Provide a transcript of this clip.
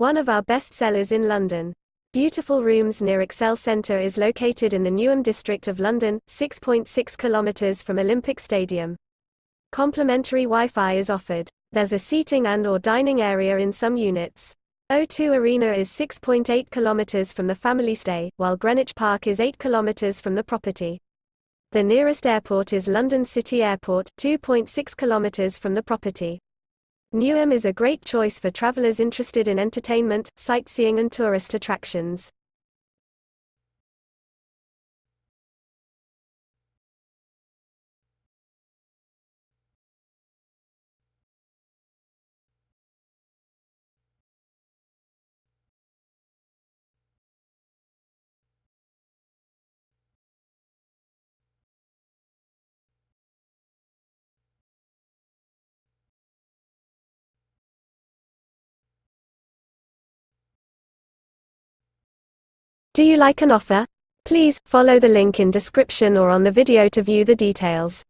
one of our best sellers in London. Beautiful Rooms near Excel Centre is located in the Newham district of London, 6.6 kilometres from Olympic Stadium. Complimentary Wi-Fi is offered. There's a seating and/or dining area in some units. O2 Arena is 6.8 kilometres from the family stay, while Greenwich Park is 8 kilometres from the property. The nearest airport is London City Airport, 2.6 kilometres from the property. Newham is a great choice for travellers interested in entertainment, sightseeing and tourist attractions. Do you like an offer? Please follow the link in description or on the video to view the details.